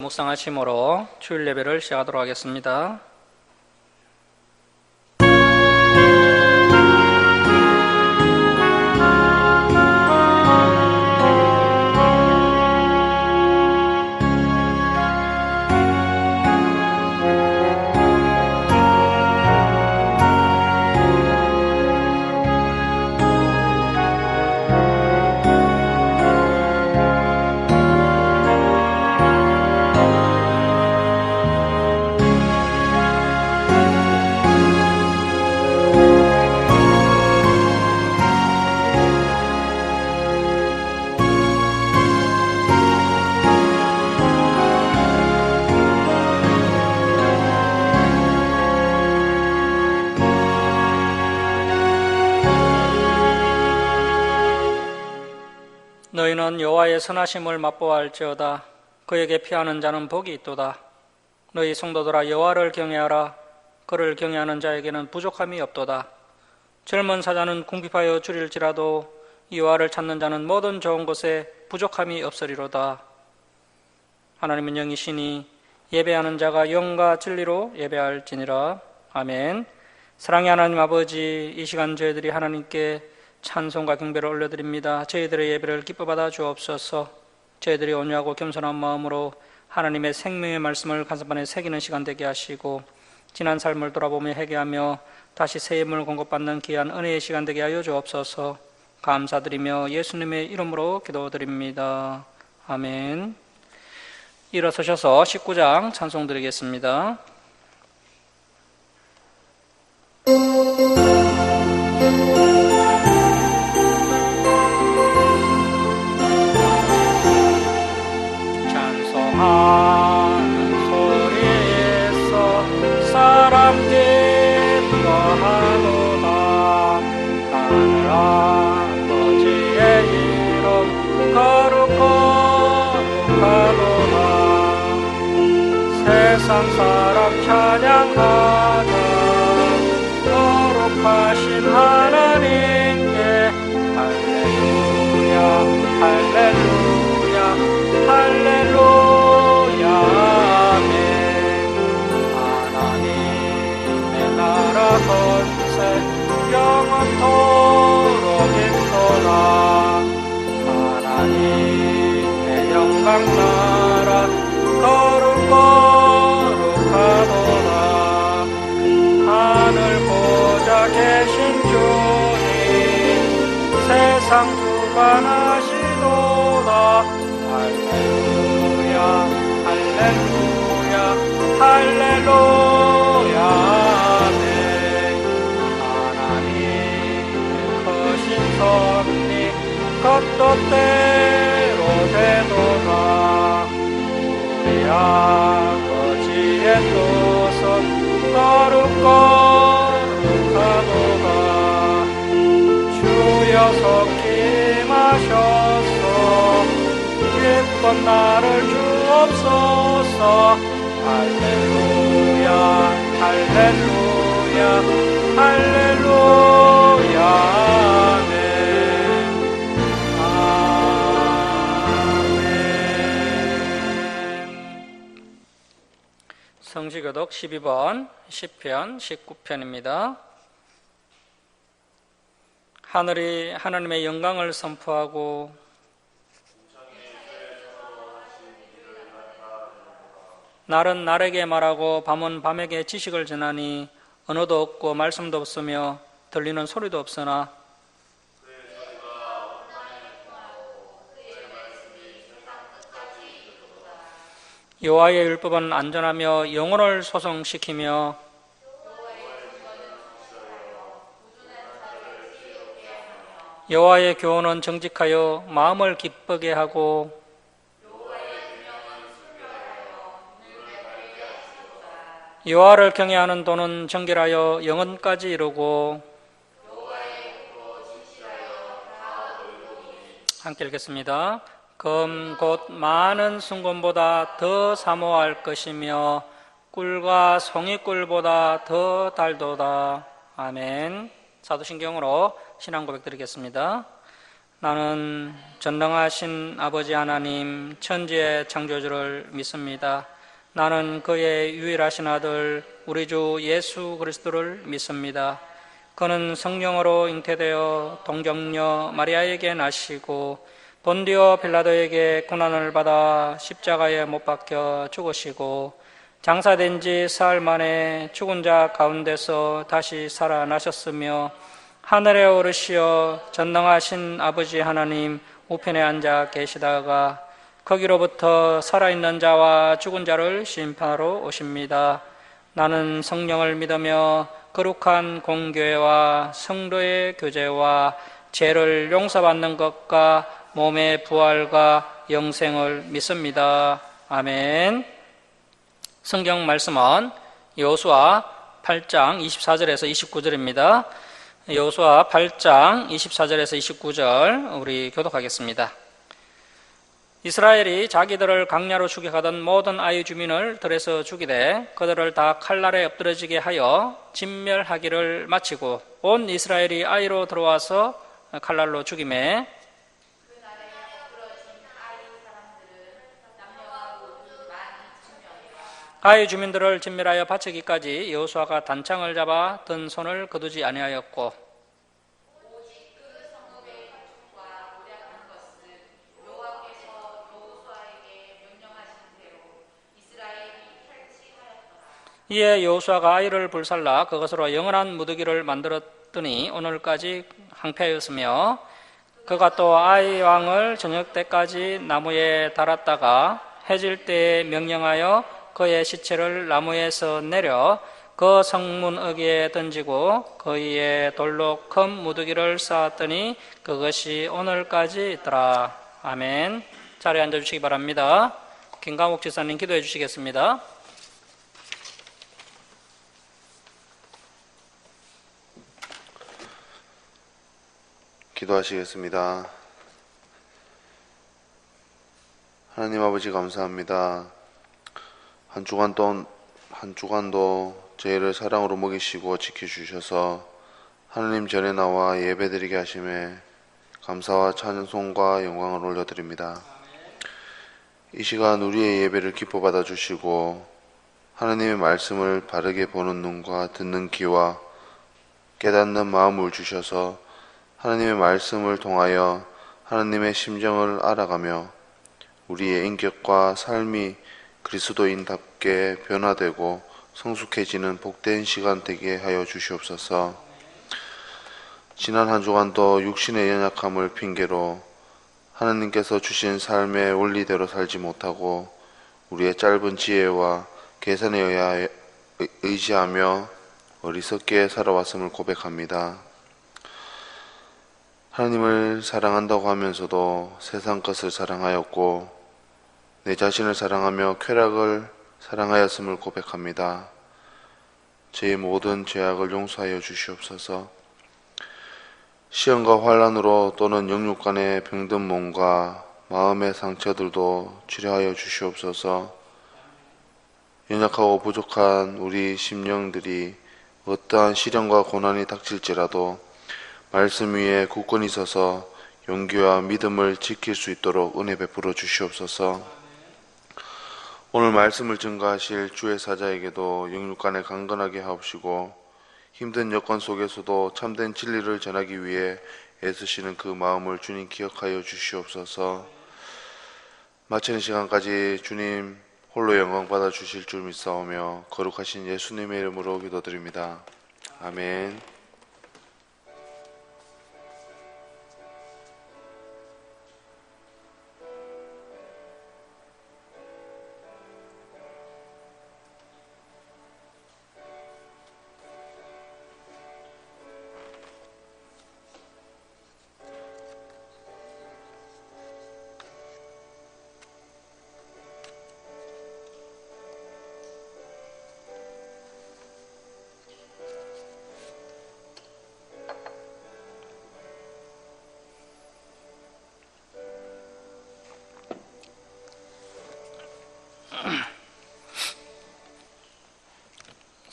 묵상하심으로 주일 예배를 시작하도록 하겠습니다. 너희는 여호와의 선하심을 맛보아할지어다. 그에게 피하는 자는 복이 있도다. 너희 성도들아, 여호와를 경외하라. 그를 경외하는 자에게는 부족함이 없도다. 젊은 사자는 궁핍하여 줄일지라도 여호와를 찾는 자는 모든 좋은 것에 부족함이 없으리로다. 하나님은 영이시니 예배하는 자가 영과 진리로 예배할지니라. 아멘. 사랑의 하나님 아버지, 이 시간 저희들이 하나님께 찬송과 경배를 올려드립니다. 저희들의 예배를 기뻐 받아 주옵소서. 저희들이 온유하고 겸손한 마음으로 하나님의 생명의 말씀을 가슴안에 새기는 시간 되게 하시고, 지난 삶을 돌아보며 회개하며 다시 새 힘을 공급받는 귀한 은혜의 시간 되게 하여 주옵소서. 감사드리며 예수님의 이름으로 기도드립니다. 아멘. 일어서셔서 19장 찬송 드리겠습니다. 하는 소리에서 사람 기뻐하도다. 하늘 아버지의 이름 거룩하도다. 세상 사람 찬양하자. 거룩하신 하나님께 할렐루야 할렐루야 할렐루야. 건세 영원토록 있도다. 하나님의 영광 나라 거룩하도다. 하늘 보좌 계신 주님 세상 주관하시도다. 할렐루야 할렐루야 할렐루야. 섭리 겉도대로 되도다. 우리 아버지의 뜻은 거룩하도다. 주여 속히 마셔서 기쁜 나를 주옵소서. 할렐루야 할렐루야 할렐루야. 성시교독 12번 시편 19편입니다. 하늘이 하나님의 영광을 선포하고 날은 날에게 말하고 밤은 밤에게 지식을 전하니 언어도 없고 말씀도 없으며 들리는 소리도 없으나 여호와의 율법은 안전하며 영혼을 소성시키며 여호와의 교훈은 정직하여 마음을 기쁘게 하고 여호와를 경외하는 도는 정결하여 영혼까지 이루고. 함께 읽겠습니다. 금 곧 많은 순금보다 더 사모할 것이며 꿀과 송이꿀보다 더 달도다. 아멘. 사도신경으로 신앙 고백 드리겠습니다. 나는 전능하신 아버지 하나님 천지의 창조주를 믿습니다. 나는 그의 유일하신 아들 우리 주 예수 그리스도를 믿습니다. 그는 성령으로 잉태되어 동정녀 마리아에게 나시고 본디오 빌라도에게 고난을 받아 십자가에 못 박혀 죽으시고 장사된 지 사흘 만에 죽은 자 가운데서 다시 살아나셨으며 하늘에 오르시어 전능하신 아버지 하나님 우편에 앉아 계시다가 거기로부터 살아있는 자와 죽은 자를 심판하러 오십니다. 나는 성령을 믿으며 거룩한 공교회와 성도의 교제와 죄를 용서받는 것과 몸의 부활과 영생을 믿습니다. 아멘. 성경 말씀은 여호수아 8장 24절에서 29절입니다. 여호수아 8장 24절에서 29절 우리 교독하겠습니다. 이스라엘이 자기들을 강야로 추격하던 모든 아이 주민을 들에서 죽이되 그들을 다 칼날에 엎드러지게 하여 진멸하기를 마치고 온 이스라엘이 아이로 들어와서 칼날로 죽이매 아이 주민들을 진멸하여 바치기까지 여호수아가 단창을 잡아 든 손을 거두지 아니하였고 이에 여호수아가 아이를 불살라 그것으로 영원한 무더기를 만들었더니 오늘까지 항폐하였으며 그가 또 아이 왕을 저녁 때까지 나무에 달았다가 해질 때에 명령하여 그의 시체를 나무에서 내려 그 성문 어귀에 던지고 그 위에 돌로 큰 무더기를 쌓았더니 그것이 오늘까지 있더라. 아멘. 자리에 앉아주시기 바랍니다. 김강욱 지사님 기도해 주시겠습니다. 기도하시겠습니다. 하나님 아버지 감사합니다. 한 주간도 저희를 사랑으로 먹이시고 지켜주셔서 하나님 전에 나와 예배드리게 하심에 감사와 찬송과 영광을 올려드립니다. 이 시간 우리의 예배를 기뻐 받아주시고 하나님의 말씀을 바르게 보는 눈과 듣는 귀와 깨닫는 마음을 주셔서 하나님의 말씀을 통하여 하나님의 심정을 알아가며 우리의 인격과 삶이 그리스도인답게 변화되고 성숙해지는 복된 시간 되게 하여 주시옵소서. 지난 한 주간도 육신의 연약함을 핑계로 하나님께서 주신 삶의 원리대로 살지 못하고 우리의 짧은 지혜와 계산에 의지하며 어리석게 살아왔음을 고백합니다. 하나님을 사랑한다고 하면서도 세상 것을 사랑하였고 내 자신을 사랑하며 쾌락을 사랑하였음을 고백합니다. 제 모든 죄악을 용서하여 주시옵소서. 시험과 환난으로 또는 영육 간의 병든 몸과 마음의 상처들도 치료하여 주시옵소서. 연약하고 부족한 우리 심령들이 어떠한 시련과 고난이 닥칠지라도 말씀 위에 굳건히 서서 용기와 믿음을 지킬 수 있도록 은혜 베풀어 주시옵소서. 오늘 말씀을 증거하실 주의 사자에게도 영육간에 강건하게 하옵시고 힘든 여건 속에서도 참된 진리를 전하기 위해 애쓰시는 그 마음을 주님 기억하여 주시옵소서. 마치는 시간까지 주님 홀로 영광 받아 주실 줄 믿사오며 거룩하신 예수님의 이름으로 기도드립니다. 아멘.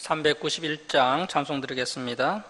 (391장) 찬송 드리겠습니다.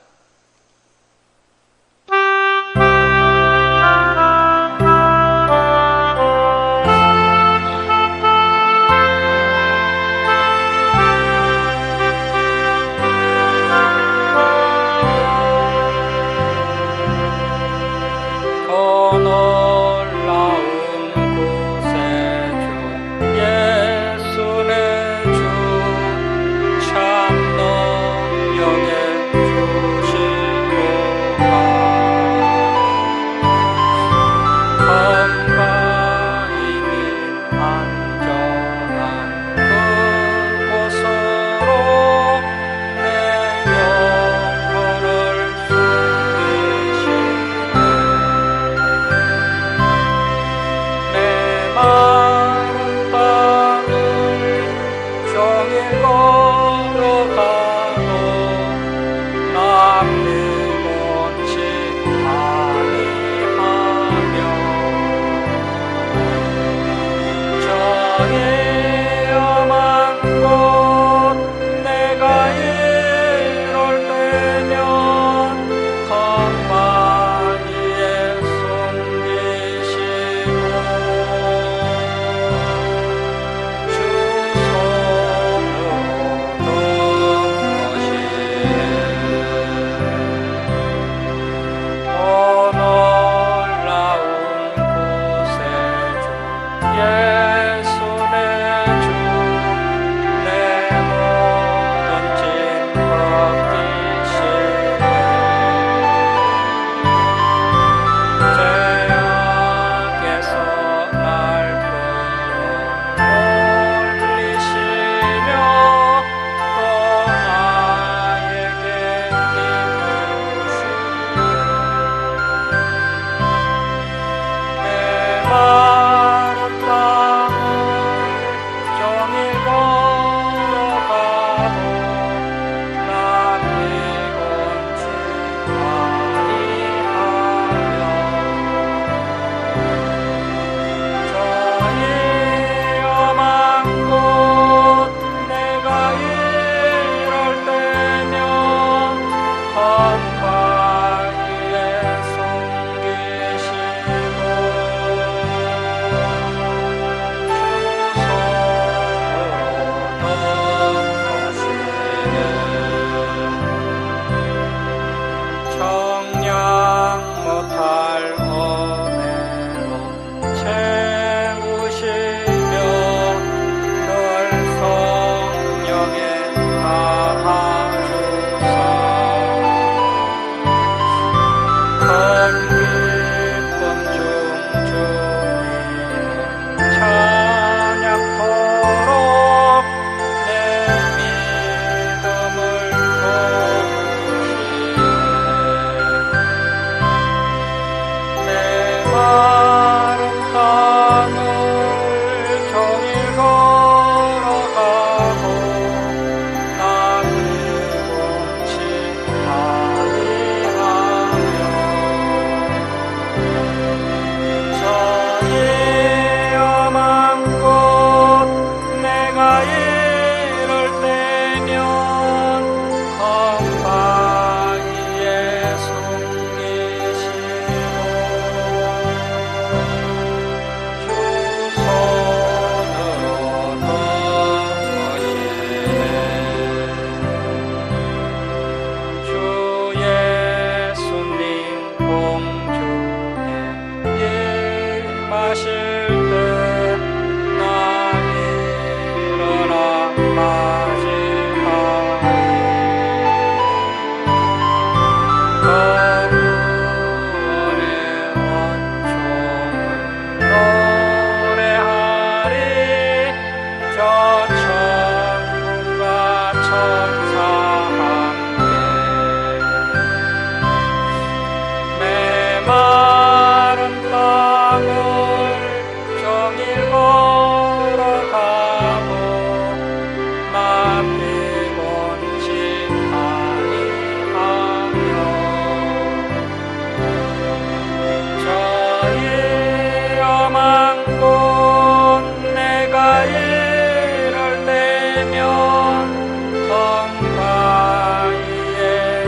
성바위에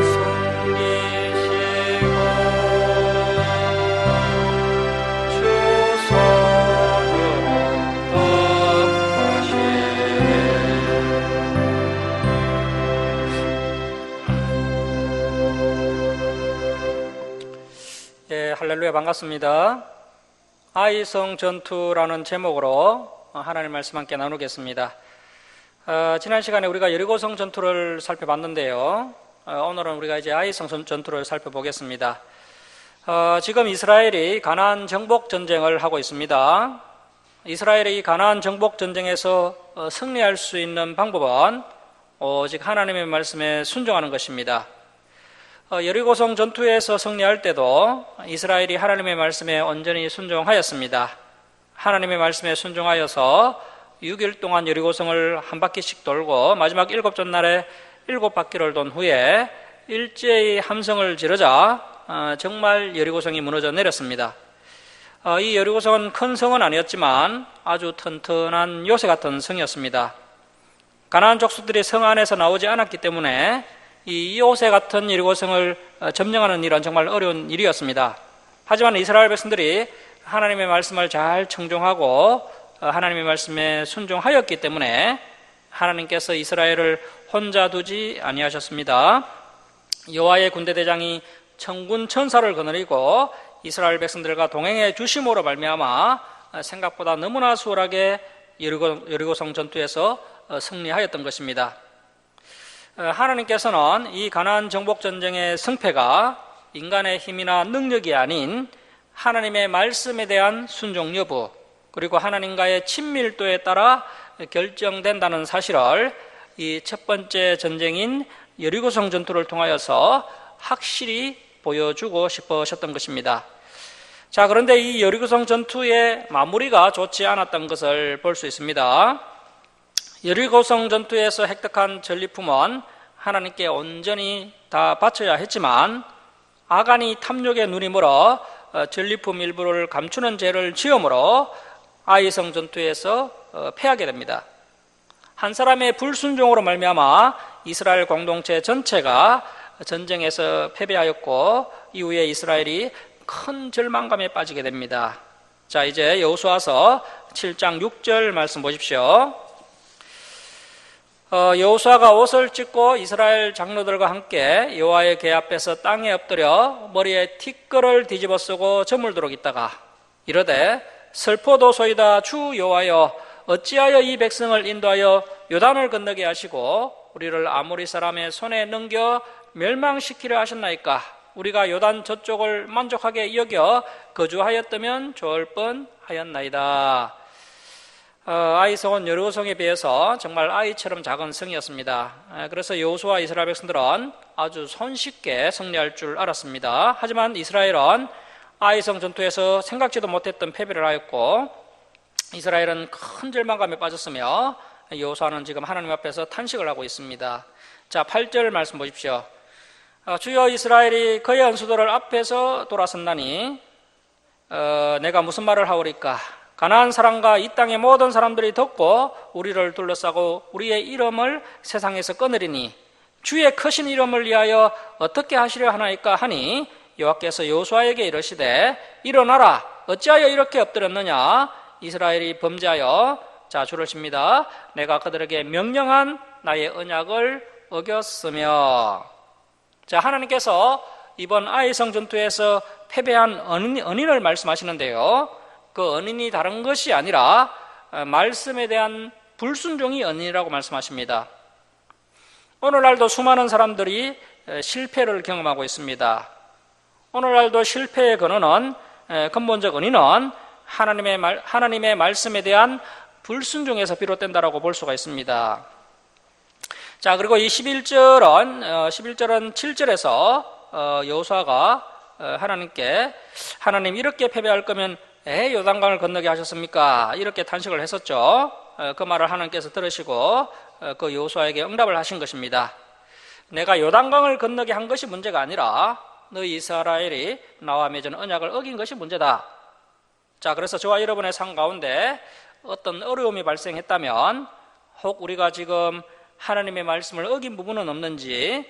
숨기시고 주 손으로 덮으시네. 예, 할렐루야, 반갑습니다. 아이성 전투라는 제목으로 하나님 말씀 함께 나누겠습니다. 지난 시간에 우리가 여리고성 전투를 살펴봤는데요. 오늘은 우리가 이제 아이성 전투를 살펴보겠습니다. 지금 이스라엘이 가나안 정복 전쟁을 하고 있습니다. 이스라엘이 이 가나안 정복 전쟁에서 승리할 수 있는 방법은 오직 하나님의 말씀에 순종하는 것입니다. 여리고성 전투에서 승리할 때도 이스라엘이 하나님의 말씀에 온전히 순종하였습니다. 하나님의 말씀에 순종하여서 6일 동안 여리고성을 한 바퀴씩 돌고 마지막 7전날에 7바퀴를 돈 후에 일제히 함성을 지르자 정말 여리고성이 무너져 내렸습니다. 이 여리고성은 큰 성은 아니었지만 아주 튼튼한 요새 같은 성이었습니다. 가나안 족속들이 성 안에서 나오지 않았기 때문에 이 요새 같은 여리고성을 점령하는 일은 정말 어려운 일이었습니다. 하지만 이스라엘 백성들이 하나님의 말씀을 잘 청종하고 하나님의 말씀에 순종하였기 때문에 하나님께서 이스라엘을 혼자 두지 아니하셨습니다. 여호와의 군대대장이 천군 천사를 거느리고 이스라엘 백성들과 동행해 주심으로 말미암아 생각보다 너무나 수월하게 여리고성 전투에서 승리하였던 것입니다. 하나님께서는 이 가나안 정복 전쟁의 승패가 인간의 힘이나 능력이 아닌 하나님의 말씀에 대한 순종 여부, 그리고 하나님과의 친밀도에 따라 결정된다는 사실을 이 첫 번째 전쟁인 여리고성 전투를 통하여서 확실히 보여주고 싶으셨던 것입니다. 자, 그런데 이 여리고성 전투의 마무리가 좋지 않았던 것을 볼 수 있습니다. 여리고성 전투에서 획득한 전리품은 하나님께 온전히 다 바쳐야 했지만 아간이 탐욕에 눈이 멀어 전리품 일부를 감추는 죄를 지음으로 아이성 전투에서 패하게 됩니다. 한 사람의 불순종으로 말미암아 이스라엘 공동체 전체가 전쟁에서 패배하였고 이후에 이스라엘이 큰 절망감에 빠지게 됩니다. 자, 이제 여호수아서 7장 6절 말씀 보십시오. 여호수아가 옷을 찢고 이스라엘 장로들과 함께 여호와의 궤 앞에서 땅에 엎드려 머리에 티끌을 뒤집어 쓰고 저물도록 있다가 이르되 슬포도소이다 주 여호와여 어찌하여 이 백성을 인도하여 요단을 건너게 하시고 우리를 아모리 사람의 손에 넘겨 멸망시키려 하셨나이까. 우리가 요단 저쪽을 만족하게 여겨 거주하였다면 좋을 뻔하였나이다. 아이성은 여리고성에 비해서 정말 아이처럼 작은 성이었습니다. 그래서 여호수아 이스라엘 백성들은 아주 손쉽게 승리할 줄 알았습니다. 하지만 이스라엘은 아이성 전투에서 생각지도 못했던 패배를 하였고 이스라엘은 큰 절망감에 빠졌으며 여호수아는 지금 하나님 앞에서 탄식을 하고 있습니다. 자, 8절 말씀 보십시오. 주여 이스라엘이 그의 원수들을 앞에서 돌아선다니 내가 무슨 말을 하오리까. 가나안 사람과 이 땅의 모든 사람들이 듣고 우리를 둘러싸고 우리의 이름을 세상에서 끊으리니 주의 크신 이름을 위하여 어떻게 하시려 하나이까 하니 여호와께서 여호수아에게 이르시되 일어나라 어찌하여 이렇게 엎드렸느냐. 이스라엘이 범죄하여 자 줄을 칩니다. 내가 그들에게 명령한 나의 언약을 어겼으며. 자, 하나님께서 이번 아이성 전투에서 패배한 언인을 말씀하시는데요. 그 언인이 다른 것이 아니라 말씀에 대한 불순종이 언인이라고 말씀하십니다. 오늘날도 수많은 사람들이 실패를 경험하고 있습니다. 오늘날도 실패의 근원은 근본적 언인은 하나님의 말씀에 대한 불순종에서 비롯된다라고 볼 수가 있습니다. 자, 그리고 이 11절은 7절에서 여호수아가 하나님께 하나님 이렇게 패배할 거면 요단강을 건너게 하셨습니까? 이렇게 탄식을 했었죠. 그 말을 하나님께서 들으시고 그 여호수아에게 응답을 하신 것입니다. 내가 요단강을 건너게 한 것이 문제가 아니라 너희 이스라엘이 나와 맺은 언약을 어긴 것이 문제다. 자, 그래서 저와 여러분의 삶 가운데 어떤 어려움이 발생했다면 혹 우리가 지금 하나님의 말씀을 어긴 부분은 없는지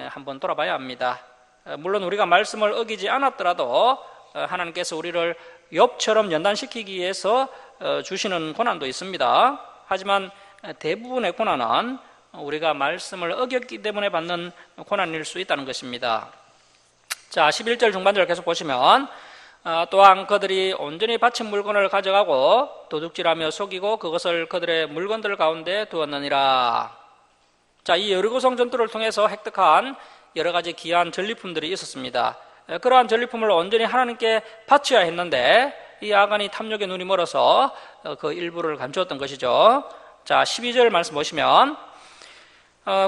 한번 돌아봐야 합니다. 물론 우리가 말씀을 어기지 않았더라도 하나님께서 우리를 욥처럼 연단시키기 위해서 주시는 고난도 있습니다. 하지만 대부분의 고난은 우리가 말씀을 어겼기 때문에 받는 고난일 수 있다는 것입니다. 자, 11절 중반절 계속 보시면 또한 그들이 온전히 바친 물건을 가져가고 도둑질하며 속이고 그것을 그들의 물건들 가운데 두었느니라. 자, 이 여리고성 전투를 통해서 획득한 여러 가지 귀한 전리품들이 있었습니다. 그러한 전리품을 온전히 하나님께 바쳐야 했는데 이 아간이 탐욕에 눈이 멀어서 그 일부를 감추었던 것이죠. 자, 12절 말씀 보시면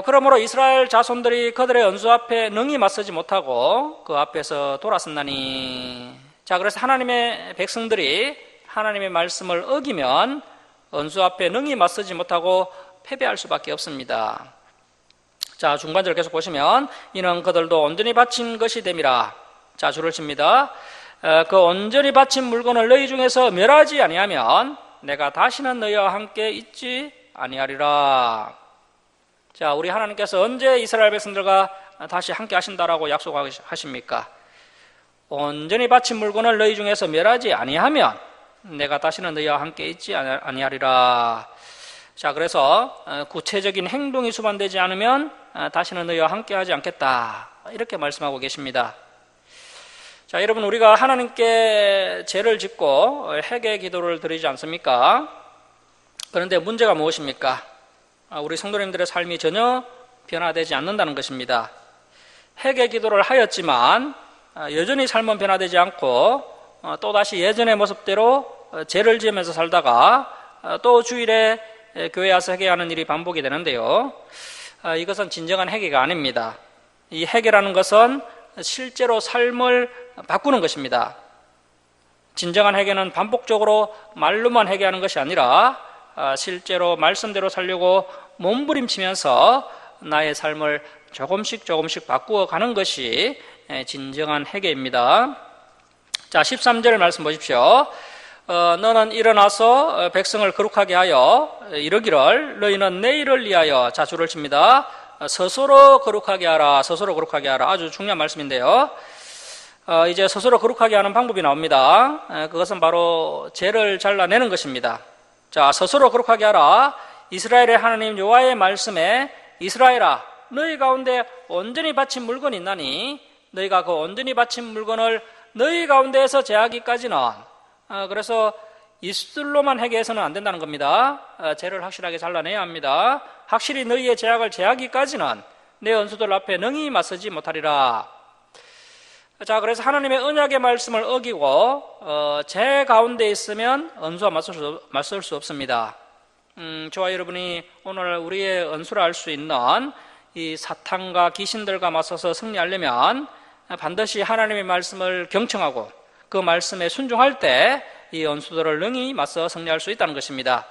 그러므로 이스라엘 자손들이 그들의 원수 앞에 능히 맞서지 못하고 그 앞에서 돌아섰나니. 자, 그래서 하나님의 백성들이 하나님의 말씀을 어기면 원수 앞에 능히 맞서지 못하고 패배할 수밖에 없습니다. 자, 중반절 계속 보시면 이는 그들도 온전히 바친 것이 됨이라. 자, 줄을 칩니다. 그 온전히 바친 물건을 너희 중에서 멸하지 아니하면 내가 다시는 너희와 함께 있지 아니하리라. 자, 우리 하나님께서 언제 이스라엘 백성들과 다시 함께 하신다라고 약속하십니까? 온전히 바친 물건을 너희 중에서 멸하지 아니하면 내가 다시는 너희와 함께 있지 아니하리라. 자, 그래서 구체적인 행동이 수반되지 않으면 다시는 너희와 함께 하지 않겠다, 이렇게 말씀하고 계십니다. 자, 여러분, 우리가 하나님께 죄를 짓고 회개 기도를 드리지 않습니까? 그런데 문제가 무엇입니까? 우리 성도님들의 삶이 전혀 변화되지 않는다는 것입니다. 회개 기도를 하였지만 여전히 삶은 변화되지 않고 또다시 예전의 모습대로 죄를 지으면서 살다가 또 주일에 교회 와서 회개하는 일이 반복이 되는데요. 이것은 진정한 회개가 아닙니다. 이 회개라는 것은 실제로 삶을 바꾸는 것입니다. 진정한 회개는 반복적으로 말로만 회개하는 것이 아니라 실제로 말씀대로 살려고 몸부림치면서 나의 삶을 조금씩 바꾸어 가는 것이 진정한 회개입니다. 자, 13절 말씀 보십시오. 너는 일어나서 백성을 거룩하게 하여 이르기를 너희는 내일을 위하여, 자, 줄을 칩니다. 스스로 거룩하게 하라. 스스로 거룩하게 하라. 아주 중요한 말씀인데요. 이제 스스로 거룩하게 하는 방법이 나옵니다. 그것은 바로 죄를 잘라내는 것입니다. 자, 스스로 거룩하게 하라. 이스라엘의 하나님 여호와의 말씀에 이스라엘아, 너희 가운데 온전히 바친 물건이 있나니 너희가 그 온전히 바친 물건을 너희 가운데에서 제하기까지는, 그래서 입술로만 회개해서는 안 된다는 겁니다. 죄를 확실하게 잘라내야 합니다. 확실히 너희의 죄악을 제하기까지는 내 원수들 앞에 능히 맞서지 못하리라. 자, 그래서 하나님의 언약의 말씀을 어기고 죄 가운데 있으면 원수와 맞설 수 없습니다. 저와 여러분이 오늘 우리의 원수라 할 수 있는 이 사탄과 귀신들과 맞서서 승리하려면 반드시 하나님의 말씀을 경청하고 그 말씀에 순종할 때 이 원수들을 능히 맞서 승리할 수 있다는 것입니다.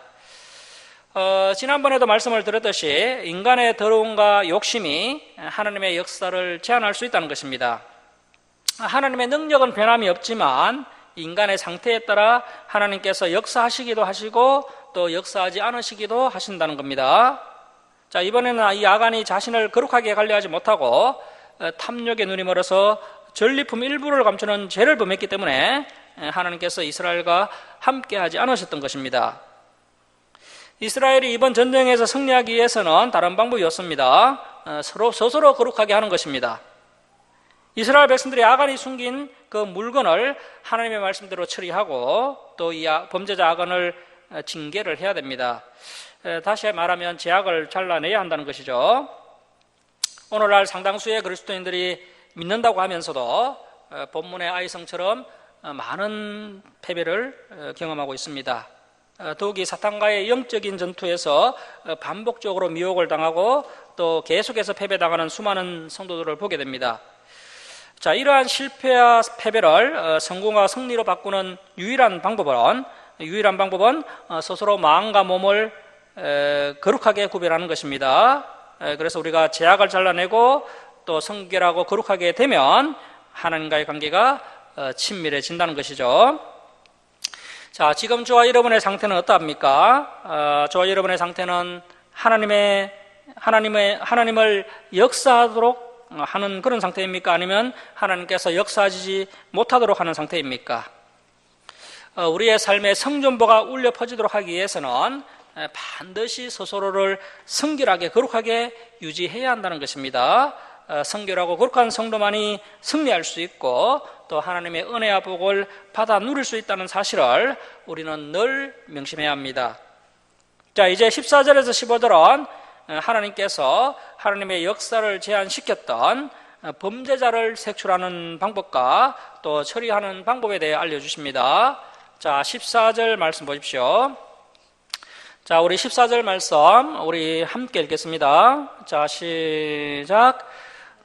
지난번에도 말씀을 드렸듯이 인간의 더러움과 욕심이 하나님의 역사를 제한할 수 있다는 것입니다. 하나님의 능력은 변함이 없지만 인간의 상태에 따라 하나님께서 역사하시기도 하시고 또 역사하지 않으시기도 하신다는 겁니다. 자, 이번에는 이 아간이 자신을 거룩하게 관리하지 못하고 탐욕에 눈이 멀어서 전리품 일부를 감추는 죄를 범했기 때문에 하나님께서 이스라엘과 함께하지 않으셨던 것입니다. 이스라엘이 이번 전쟁에서 승리하기 위해서는 다른 방법이 없습니다. 스스로 거룩하게 하는 것입니다. 이스라엘 백성들이 아간이 숨긴 그 물건을 하나님의 말씀대로 처리하고 또 이 범죄자 아간을 징계를 해야 됩니다. 다시 말하면 죄악을 잘라내야 한다는 것이죠. 오늘날 상당수의 그리스도인들이 믿는다고 하면서도 본문의 아이성처럼 많은 패배를 경험하고 있습니다. 더욱이 사탄과의 영적인 전투에서 반복적으로 미혹을 당하고 또 계속해서 패배당하는 수많은 성도들을 보게 됩니다. 자, 이러한 실패와 패배를 성공과 승리로 바꾸는 유일한 방법은 스스로 마음과 몸을 거룩하게 구별하는 것입니다. 그래서 우리가 죄악을 잘라내고 또 성결하고 거룩하게 되면 하나님과의 관계가 친밀해진다는 것이죠. 자, 지금 저와 여러분의 상태는 어떠합니까? 저와 여러분의 상태는 하나님을 역사하도록 하는 그런 상태입니까? 아니면 하나님께서 역사하지 못하도록 하는 상태입니까? 우리의 삶의 성전보가 울려 퍼지도록 하기 위해서는 반드시 스스로를 성결하게 거룩하게 유지해야 한다는 것입니다. 성결하고 거룩한 성도만이 승리할 수 있고 또 하나님의 은혜와 복을 받아 누릴 수 있다는 사실을 우리는 늘 명심해야 합니다. 자, 이제 14절에서 15절은 하나님께서 하나님의 역사를 제한시켰던 범죄자를 색출하는 방법과 또 처리하는 방법에 대해 알려주십니다. 자, 14절 말씀 보십시오. 자, 우리 14절 말씀 우리 함께 읽겠습니다. 자, 시작.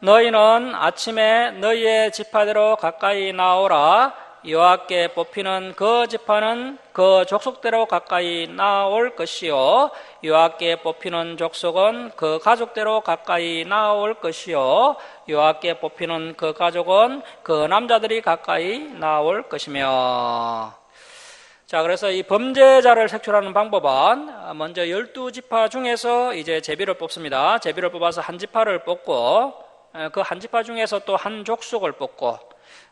너희는 아침에 너희의 지파대로 가까이 나오라. 여호와께 뽑히는 그 지파는 그 족속대로 가까이 나올 것이요 여호와께 뽑히는 족속은 그 가족대로 가까이 나올 것이요 여호와께 뽑히는 그 가족은 그 남자들이 가까이 나올 것이며. 자, 그래서 이 범죄자를 색출하는 방법은 먼저 12지파 중에서 이제 제비를 뽑습니다. 제비를 뽑아서 한 지파를 뽑고 그 한 지파 중에서 또 한 족속을 뽑고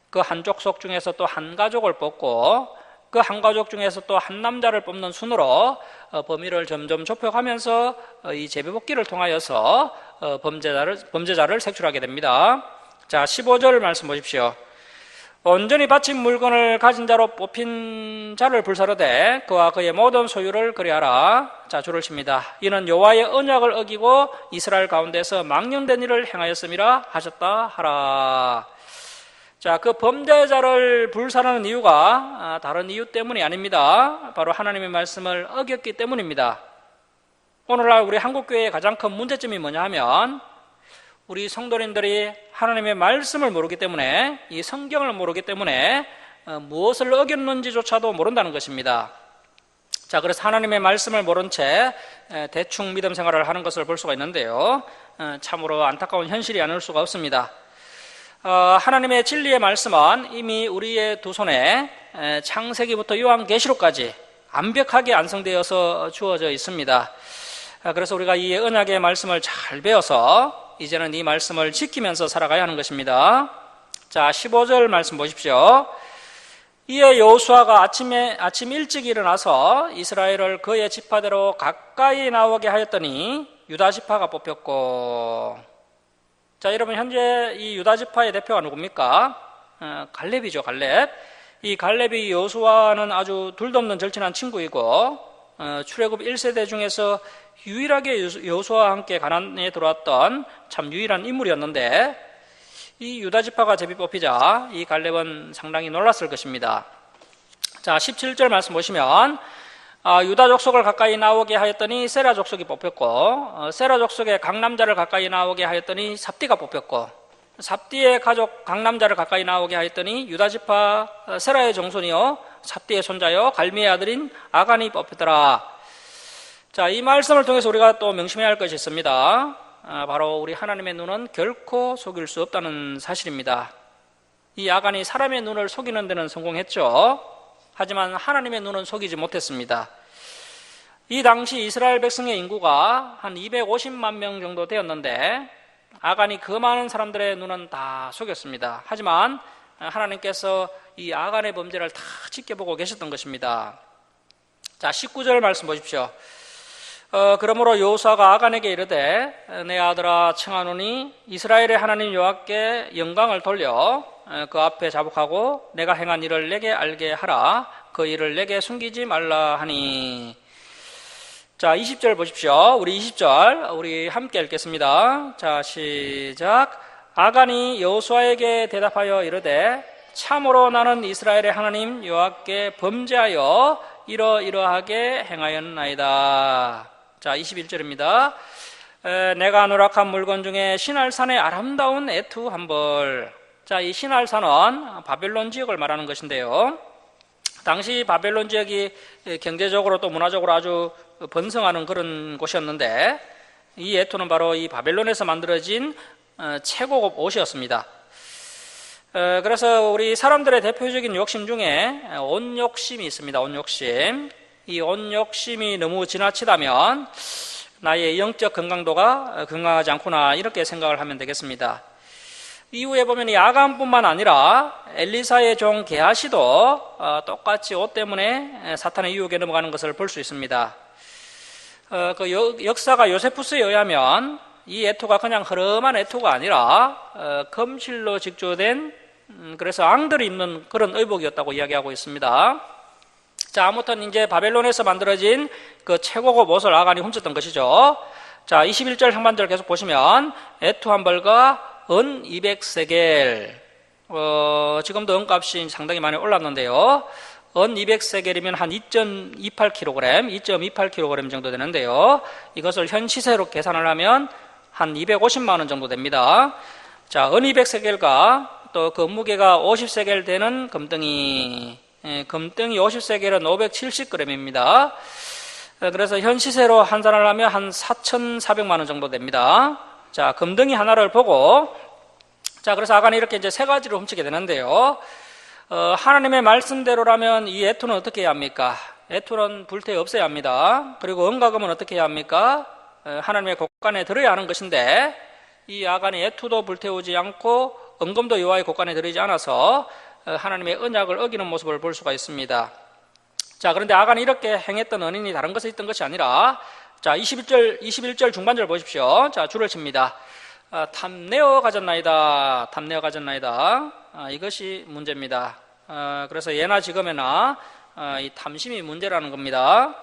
그 한 족속 중에서 또 한 가족을 뽑고 그 한 가족 중에서 또 한 남자를 뽑는 순으로 범위를 점점 좁혀가면서 이 제비뽑기를 통하여서 범죄자를 색출하게 됩니다. 자, 15절 말씀 보십시오. 온전히 바친 물건을 가진 자로 뽑힌 자를 불사르되 그와 그의 모든 소유를 그리하라. 자, 줄을 칩니다. 이는 여호와의 언약을 어기고 이스라엘 가운데서 망령된 일을 행하였음이라 하셨다 하라. 자, 그 범죄자를 불사르는 이유가 다른 이유 때문이 아닙니다. 바로 하나님의 말씀을 어겼기 때문입니다. 오늘날 우리 한국교회의 가장 큰 문제점이 뭐냐 하면 우리 성도님들이 하나님의 말씀을 모르기 때문에 이 성경을 모르기 때문에 무엇을 어겼는지조차도 모른다는 것입니다. 자, 그래서 하나님의 말씀을 모른 채 대충 믿음 생활을 하는 것을 볼 수가 있는데요. 참으로 안타까운 현실이 아닐 수가 없습니다. 하나님의 진리의 말씀은 이미 우리의 두 손에 창세기부터 요한계시록까지 완벽하게 완성되어서 주어져 있습니다. 그래서 우리가 이 언약의 말씀을 잘 배워서 이제는 이 말씀을 지키면서 살아가야 하는 것입니다. 자, 15절 말씀 보십시오. 이에 여호수아가 아침 일찍 일어나서 이스라엘을 그의 지파대로 가까이 나오게 하였더니 유다 지파가 뽑혔고. 자, 여러분 현재 이 유다 지파의 대표가 누굽니까? 갈렙이죠, 갈렙. 이 갈렙이 여호수아는 아주 둘도 없는 절친한 친구이고 출애굽 1세대 중에서 유일하게 여호수아와 함께 가나안에 들어왔던 참 유일한 인물이었는데 이 유다 지파가 제비 뽑히자 이 갈렙은 상당히 놀랐을 것입니다. 자, 17절 말씀 보시면 유다 족속을 가까이 나오게 하였더니 세라 족속이 뽑혔고 세라 족속의 각 남자를 가까이 나오게 하였더니 삽디가 뽑혔고 삽디의 가족 각 남자를 가까이 나오게 하였더니 유다 지파 세라의 정손이요 삽디의 손자요 갈미의 아들인 아간이 뽑혔더라. 자, 이 말씀을 통해서 우리가 또 명심해야 할 것이 있습니다. 바로 우리 하나님의 눈은 결코 속일 수 없다는 사실입니다. 이 아간이 사람의 눈을 속이는 데는 성공했죠. 하지만 하나님의 눈은 속이지 못했습니다. 이 당시 이스라엘 백성의 인구가 한 250만 명 정도 되었는데 아간이 그 많은 사람들의 눈은 다 속였습니다. 하지만 하나님께서 이 아간의 범죄를 다 지켜보고 계셨던 것입니다. 자, 19절 말씀 보십시오. 그러므로 여호수아가 아간에게 이르되 내 아들아 청하노니 이스라엘의 하나님 여호와께 영광을 돌려 그 앞에 자복하고 내가 행한 일을 내게 알게 하라. 그 일을 내게 숨기지 말라 하니. 자, 20절 보십시오. 우리 20절 우리 함께 읽겠습니다. 자, 시작. 아간이 여호수아에게 대답하여 이르되 참으로 나는 이스라엘의 하나님 여호와께 범죄하여 이러이러하게 행하였나이다. 자, 21절입니다. 내가 누락한 물건 중에 신할산의 아름다운 애투 한 벌. 자, 이 신할산은 바벨론 지역을 말하는 것인데요. 당시 바벨론 지역이 경제적으로 또 문화적으로 아주 번성하는 그런 곳이었는데 이 애투는 바로 이 바벨론에서 만들어진 최고급 옷이었습니다. 그래서 우리 사람들의 대표적인 욕심 중에 온욕심이 있습니다. 온욕심. 이 온욕심이 너무 지나치다면 나의 영적 건강도가 건강하지 않구나, 이렇게 생각을 하면 되겠습니다. 이후에 보면 이 아간뿐만 아니라 엘리사의 종 게하시도 똑같이 옷 때문에 사탄의 유혹에 넘어가는 것을 볼 수 있습니다. 그 역사가 요세푸스에 의하면 이 애토가 그냥 흐름한 애토가 아니라 검실로 직조된 그래서 앙들이 입는 그런 의복이었다고 이야기하고 있습니다. 자, 아무튼 이제 바벨론에서 만들어진 그 최고급 옷을 아간이 훔쳤던 것이죠. 자, 21절 상반절 계속 보시면 애토 한 벌과 은 200세겔, 지금도 은값이 상당히 많이 올랐는데요. 은 200세겔이면 한 2.28kg 정도 되는데요. 이것을 현 시세로 계산을 하면 한 250만 원 정도 됩니다. 자, 은 200세겔과 또 그 무게가 50세겔 되는 금덩이, 금덩이 50세겔은 570g입니다. 그래서 현 시세로 환산을 하면 한 4,400만 원 정도 됩니다. 자, 금덩이 하나를 보고, 자, 그래서 아간이 이렇게 이제 세 가지로 훔치게 되는데요. 하나님의 말씀대로라면 이 애토는 어떻게 해야 합니까? 애토는 불태워 없애야 합니다. 그리고 은과금은 어떻게 해야 합니까? 하나님의 곳간에 들어야 하는 것인데, 이 아간이 애토도 불태우지 않고 은금도 여호와의 곳간에 들어있지 않아서 하나님의 언약을 어기는 모습을 볼 수가 있습니다. 자, 그런데 아간이 이렇게 행했던 원인이 다른 것에 있던 것이 아니라, 자, 21절 중반절 보십시오. 자, 줄을 칩니다. 탐내어 가졌나이다. 탐내어 가졌나이다. 이것이 문제입니다. 그래서 예나 지금에나 이 탐심이 문제라는 겁니다.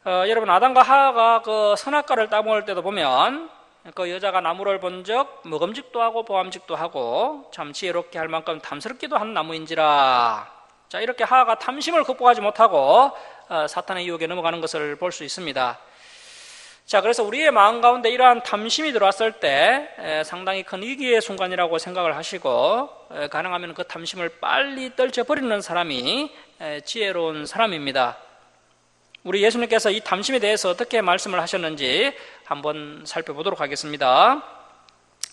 여러분, 아담과 하와가 그 선악과를 따먹을 때도 보면 그 여자가 나무를 본 적 먹음직도 하고 보암직도 하고 참 지혜롭게 할 만큼 탐스럽기도 한 나무인지라. 자, 이렇게 하와가 탐심을 극복하지 못하고 사탄의 유혹에 넘어가는 것을 볼 수 있습니다. 자, 그래서 우리의 마음 가운데 이러한 탐심이 들어왔을 때 상당히 큰 위기의 순간이라고 생각을 하시고 가능하면 그 탐심을 빨리 떨쳐버리는 사람이 지혜로운 사람입니다. 우리 예수님께서 이 탐심에 대해서 어떻게 말씀을 하셨는지 한번 살펴보도록 하겠습니다.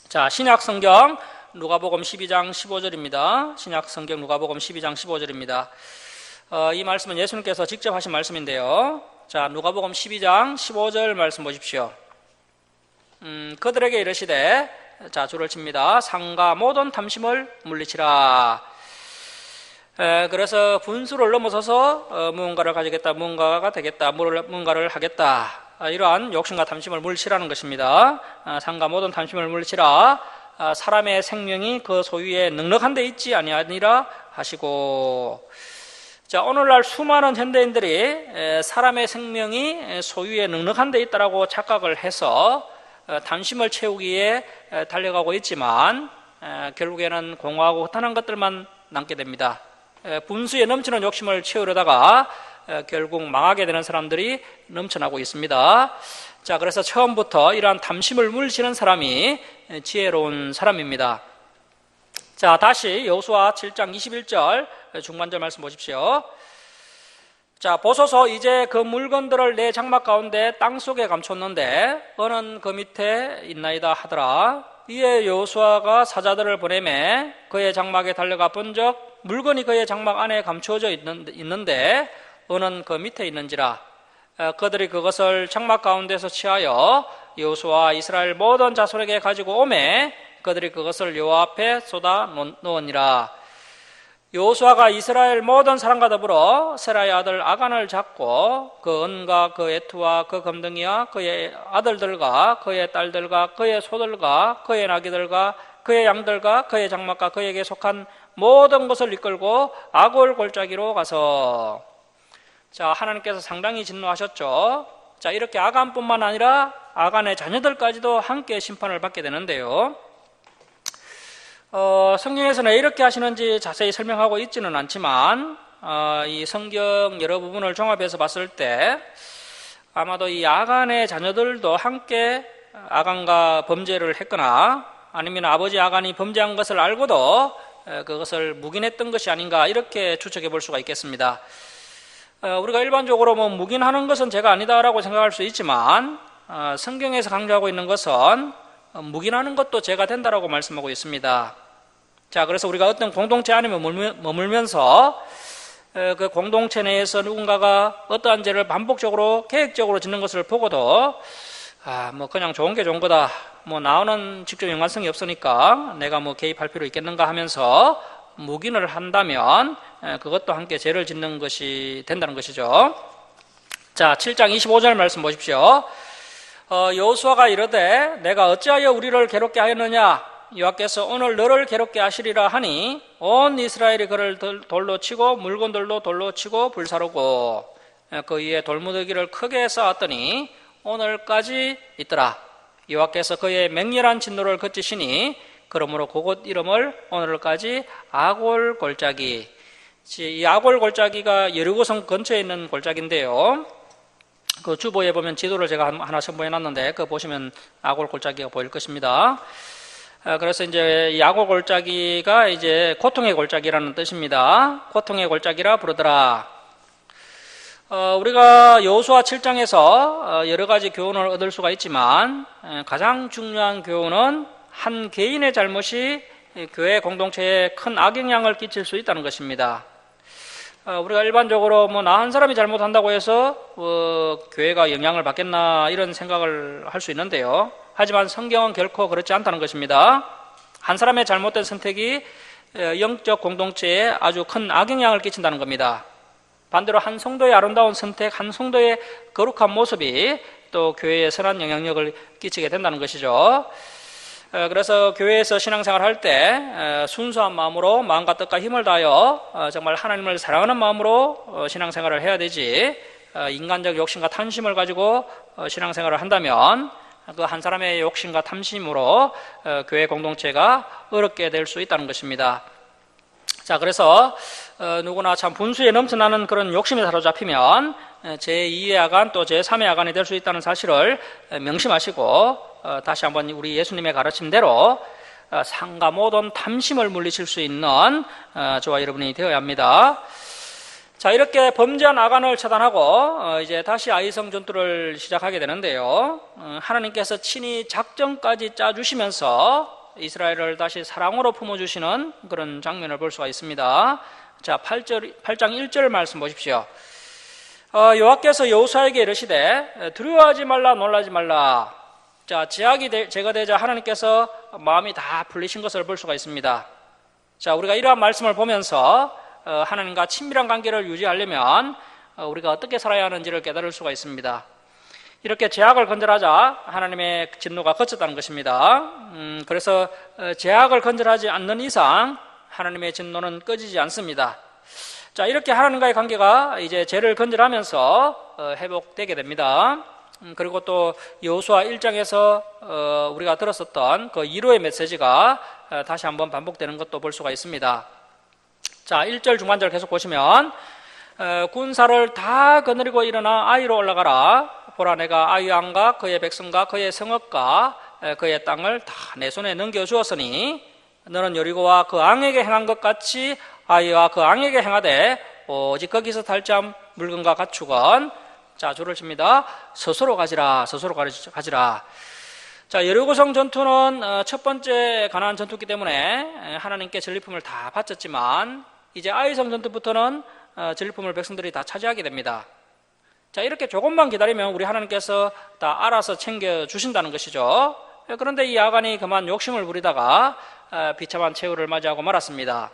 자, 신약성경 누가복음 12장 15절입니다. 신약성경 누가복음 12장 15절입니다. 이 말씀은 예수님께서 직접 하신 말씀인데요. 자, 누가복음 12장 15절 말씀 보십시오. 그들에게 이르시되, 자, 줄을 칩니다. 상가 모든 탐심을 물리치라. 그래서 분수를 넘어서서 무언가를 가지겠다, 무언가가 되겠다, 무언가를 하겠다, 이러한 욕심과 탐심을 물리치라는 것입니다. 상가 모든 탐심을 물리치라. 사람의 생명이 그 소유에 넉넉한 데 있지 아니하니라 하시고. 자, 오늘날 수많은 현대인들이 사람의 생명이 소유에 넉넉한 데 있다라고 착각을 해서 탐심을 채우기에 달려가고 있지만 결국에는 공허하고 허탄한 것들만 남게 됩니다. 분수에 넘치는 욕심을 채우려다가 결국 망하게 되는 사람들이 넘쳐나고 있습니다. 자, 그래서 처음부터 이러한 탐심을 물리치는 사람이 지혜로운 사람입니다. 자, 다시 여호수아 7장 21절 중반절 말씀 보십시오. 자, 보소서 이제 그 물건들을 내 장막 가운데 땅속에 감췄는데 어는 그 밑에 있나이다 하더라. 이에 여호수아가 사자들을 보내매 그의 장막에 달려가 본적 물건이 그의 장막 안에 감추어져 있는데 어는 그 밑에 있는지라. 그들이 그것을 장막 가운데서 취하여 여호수아 이스라엘 모든 자손에게 가지고 오매 그들이 그것을 여호와 앞에 쏟아 놓으니라. 여호수아가 이스라엘 모든 사람과 더불어 세라의 아들 아간을 잡고 그 은과 그 애투와 그 검덩이와 그의 아들들과 그의 딸들과 그의 소들과 그의 나귀들과 그의 양들과 그의 장막과 그에게 속한 모든 것을 이끌고 아골 골짜기로 가서. 자, 하나님께서 상당히 진노하셨죠. 자, 이렇게 아간뿐만 아니라 아간의 자녀들까지도 함께 심판을 받게 되는데요. 성경에서는 왜 이렇게 하시는지 자세히 설명하고 있지는 않지만 이 성경 여러 부분을 종합해서 봤을 때 아마도 이 아간의 자녀들도 함께 아간과 범죄를 했거나 아니면 아버지 아간이 범죄한 것을 알고도 그것을 묵인했던 것이 아닌가, 이렇게 추측해 볼 수가 있겠습니다. 우리가 일반적으로 묵인하는 것은 죄가 아니다라고 생각할 수 있지만 성경에서 강조하고 있는 것은 묵인하는 것도 죄가 된다라고 말씀하고 있습니다. 자, 그래서 우리가 어떤 공동체 안에 머물면서 그 공동체 내에서 누군가가 어떠한 죄를 반복적으로 계획적으로 짓는 것을 보고도 뭐 그냥 좋은 게 좋은 거다, 뭐 나오는 직접 연관성이 없으니까 내가 뭐 개입할 필요 있겠는가 하면서 묵인을 한다면 그것도 함께 죄를 짓는 것이 된다는 것이죠. 자, 7장 25절 말씀 보십시오. 여호수아가 이르되 내가 어찌하여 우리를 괴롭게 하였느냐, 여호와께서 오늘 너를 괴롭게 하시리라 하니 온 이스라엘이 그를 돌로 치고 물건들도 돌로 치고 불사르고 그 위에 돌무더기를 크게 쌓았더니 오늘까지 있더라. 여호와께서 그의 맹렬한 진노를 그치시니 그러므로 그곳 이름을 오늘까지 아골 골짜기. 이 아골 골짜기가 여리고성 근처에 있는 골짜기인데요. 그 주보에 보면 지도를 제가 하나 첨부해 놨는데 그거 보시면 아골 골짜기가 보일 것입니다. 그래서 이제 이 아골 골짜기가 이제 고통의 골짜기라는 뜻입니다. 고통의 골짜기라 부르더라. 우리가 여호수아 7장에서 여러 가지 교훈을 얻을 수가 있지만 가장 중요한 교훈은 한 개인의 잘못이 교회 공동체에 큰 악영향을 끼칠 수 있다는 것입니다. 우리가 일반적으로 뭐 나 한 사람이 잘못한다고 해서 교회가 영향을 받겠나 이런 생각을 할 수 있는데요. 하지만 성경은 결코 그렇지 않다는 것입니다. 한 사람의 잘못된 선택이 영적 공동체에 아주 큰 악영향을 끼친다는 겁니다. 반대로 한 성도의 아름다운 선택, 한 성도의 거룩한 모습이 또 교회에 선한 영향력을 끼치게 된다는 것이죠. 그래서 교회에서 신앙생활 할 때 순수한 마음으로 마음과 뜻과 힘을 다하여 정말 하나님을 사랑하는 마음으로 신앙생활을 해야 되지, 인간적 욕심과 탐심을 가지고 신앙생활을 한다면 그 한 사람의 욕심과 탐심으로 교회 공동체가 어렵게 될 수 있다는 것입니다. 자, 그래서 누구나 참 분수에 넘쳐나는 그런 욕심에 사로잡히면 제2의 야간 또 제3의 야간이 될 수 있다는 사실을 명심하시고 다시 한번 우리 예수님의 가르침대로 상가 모든 탐심을 물리칠 수 있는 저와 여러분이 되어야 합니다. 자, 이렇게 범죄한 아간을 처단하고 이제 다시 아이성 전투를 시작하게 되는데요. 하나님께서 친히 작전까지 짜주시면서 이스라엘을 다시 사랑으로 품어주시는 그런 장면을 볼 수가 있습니다. 자, 8장 1절 말씀 보십시오. 여호와께서 여호수아에게 이르시되 두려워하지 말라, 놀라지 말라. 자, 제약이 제거되자 하나님께서 마음이 다 풀리신 것을 볼 수가 있습니다. 자, 우리가 이러한 말씀을 보면서 하나님과 친밀한 관계를 유지하려면 우리가 어떻게 살아야 하는지를 깨달을 수가 있습니다. 이렇게 제약을 건절하자 하나님의 진노가 그쳤다는 것입니다. 그래서 제약을 건절하지 않는 이상 하나님의 진노는 꺼지지 않습니다. 자, 이렇게 하나님과의 관계가 이제 죄를 건절하면서 회복되게 됩니다. 그리고 또 여호수아 1장에서 우리가 들었었던 그 2로의 메시지가 다시 한번 반복되는 것도 볼 수가 있습니다. 자, 1절 중간절 계속 보시면 군사를 다 거느리고 일어나 아이로 올라가라. 보라, 내가 아이 왕과 그의 백성과 그의 성읍과 그의 땅을 다 내 손에 넘겨주었으니 너는 여리고와 그 왕에게 행한 것 같이 아이와 그 왕에게 행하되 오직 거기서 탈취한 물건과 가축은, 자, 줄을 칩니다. 스스로 가지라, 스스로 가지라. 자, 여리고성 전투는 첫 번째 가나안 전투이기 때문에 하나님께 전리품을 다 바쳤지만 이제 아이성 전투부터는 전리품을 백성들이 다 차지하게 됩니다. 자, 이렇게 조금만 기다리면 우리 하나님께서 다 알아서 챙겨주신다는 것이죠. 그런데 이 아간이 그만 욕심을 부리다가 비참한 최후를 맞이하고 말았습니다.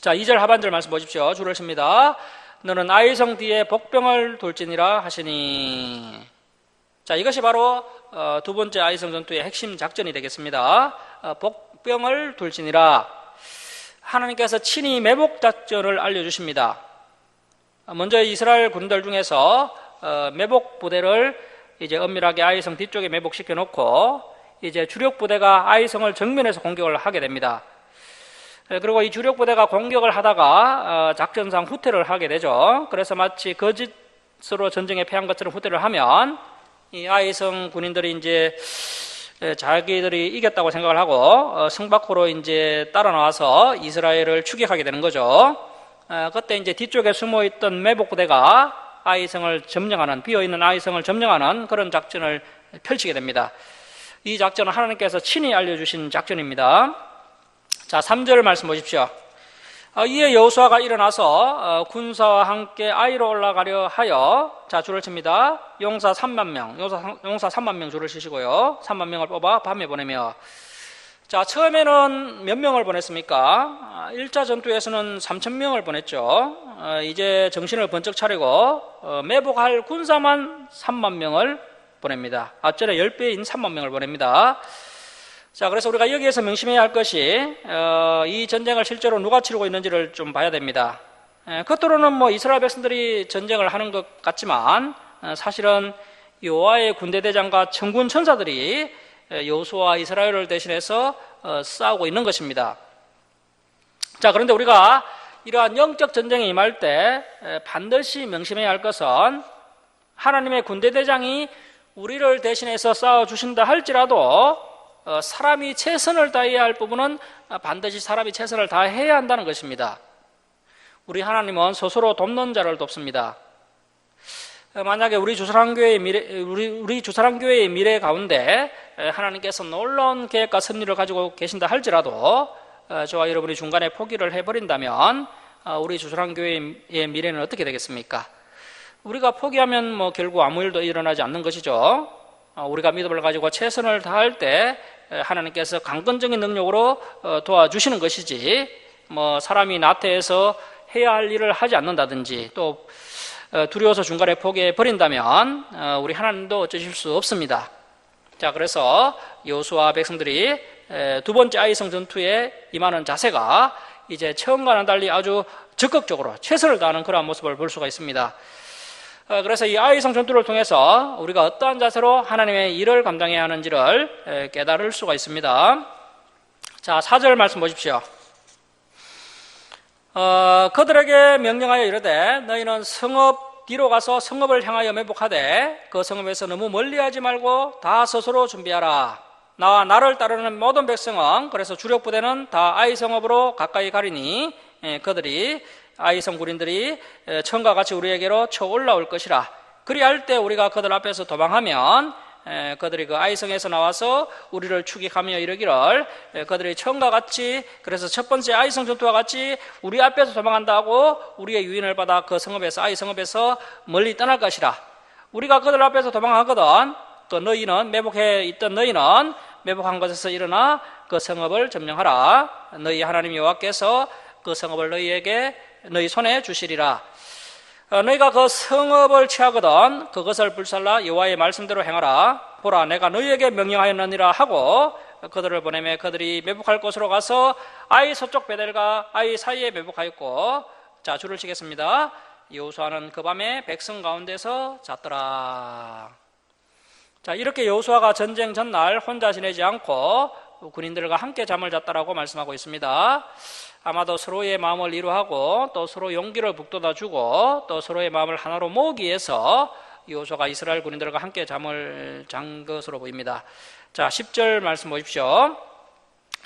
자, 2절 하반절 말씀 보십시오. 줄을 씁니다. 너는 아이성 뒤에 복병을 둘지니라 하시니. 자, 이것이 바로 두 번째 아이성 전투의 핵심 작전이 되겠습니다. 복병을 둘지니라. 하나님께서 친히 매복 작전을 알려주십니다. 먼저 이스라엘 군들 중에서 매복 부대를 이제 엄밀하게 아이성 뒤쪽에 매복시켜 놓고 이제 주력 부대가 아이성을 정면에서 공격을 하게 됩니다. 그리고 이 주력 부대가 공격을 하다가 작전상 후퇴를 하게 되죠. 그래서 마치 거짓으로 전쟁에 패한 것처럼 후퇴를 하면 이 아이성 군인들이 이제 자기들이 이겼다고 생각을 하고 성 밖으로 이제 따라 나와서 이스라엘을 추격하게 되는 거죠. 그때 이제 뒤쪽에 숨어 있던 매복 부대가 아이성을 점령하는, 비어 있는 아이성을 점령하는 그런 작전을 펼치게 됩니다. 이 작전은 하나님께서 친히 알려주신 작전입니다. 자, 3절 말씀 보십시오. 이에 여호수아가 일어나서 군사와 함께 아이로 올라가려 하여, 자, 줄을 칩니다. 용사 3만 명, 용사 3만 명 줄을 치시고요. 3만 명을 뽑아 밤에 보내며, 자, 처음에는 몇 명을 보냈습니까? 1차 전투에서는 3천 명을 보냈죠. 이제 정신을 번쩍 차리고 매복할 군사만 3만 명을 보냅니다. 앞전에 10배인 3만 명을 보냅니다. 자, 그래서 우리가 여기에서 명심해야 할 것이 이 전쟁을 실제로 누가 치르고 있는지를 좀 봐야 됩니다. 겉으로는 뭐 이스라엘 백성들이 전쟁을 하는 것 같지만 사실은 여호와의 군대대장과 천군 천사들이 여호수아와 이스라엘을 대신해서 싸우고 있는 것입니다. 자, 그런데 우리가 이러한 영적 전쟁에 임할 때 반드시 명심해야 할 것은 하나님의 군대대장이 우리를 대신해서 싸워주신다 할지라도 사람이 최선을 다해야 할 부분은 반드시 사람이 최선을 다해야 한다는 것입니다. 우리 하나님은 스스로 돕는 자를 돕습니다. 만약에 우리 주사랑교회의 미래 가운데 하나님께서 놀라운 계획과 섭리를 가지고 계신다 할지라도 저와 여러분이 중간에 포기를 해버린다면 우리 주사랑교회의 미래는 어떻게 되겠습니까? 우리가 포기하면 뭐 결국 아무 일도 일어나지 않는 것이죠. 우리가 믿음을 가지고 최선을 다할 때 하나님께서 강건적인 능력으로 도와주시는 것이지, 뭐 사람이 나태해서 해야 할 일을 하지 않는다든지 또 두려워서 중간에 포기해 버린다면 우리 하나님도 어쩌실 수 없습니다. 자, 그래서 여호수아 백성들이 두 번째 아이성 전투에 임하는 자세가 이제 처음과는 달리 아주 적극적으로 최선을 다하는 그러한 모습을 볼 수가 있습니다. 그래서 이 아이성 전투를 통해서 우리가 어떠한 자세로 하나님의 일을 감당해야 하는지를 깨달을 수가 있습니다. 자, 4절 말씀 보십시오. 그들에게 명령하여 이르되 너희는 성읍 뒤로 가서 성읍을 향하여 매복하되 그 성읍에서 너무 멀리하지 말고 다 스스로 준비하라. 나와 나를 따르는 모든 백성은, 그래서 주력 부대는 다 아이 성읍으로 가까이 가리니 그들이 아이성 군인들이 처음과 같이 우리에게로 쳐 올라올 것이라. 그리할 때 우리가 그들 앞에서 도망하면 그들이 그 아이성에서 나와서 우리를 추격하며 이르기를 그들이 처음과 같이, 그래서 첫 번째 아이성 전투와 같이 우리 앞에서 도망한다고 우리의 유인을 받아 그 성읍에서, 아이성읍에서 멀리 떠날 것이라. 우리가 그들 앞에서 도망하거든 또 너희는, 매복해 있던 너희는 매복한 곳에서 일어나 그 성읍을 점령하라. 너희 하나님 여호와께서 그 성읍을 너희 손에 주시리라. 너희가 그 성읍을 취하거든 그것을 불살라 여호와의 말씀대로 행하라. 보라, 내가 너희에게 명령하였느니라 하고 그들을 보내매 그들이 매복할 곳으로 가서 아이 서쪽 베델과 아이 사이에 매복하였고, 자, 줄을 치겠습니다. 여호수아는 그 밤에 백성 가운데서 잤더라. 자, 이렇게 여호수아가 전쟁 전날 혼자 지내지 않고 군인들과 함께 잠을 잤다라고 말씀하고 있습니다. 아마도 서로의 마음을 이루하고 또 서로 용기를 북돋아주고 또 서로의 마음을 하나로 모으기 위해서 여호수아가 이스라엘 군인들과 함께 잠을 잔 것으로 보입니다. 자, 10절 말씀 보십시오.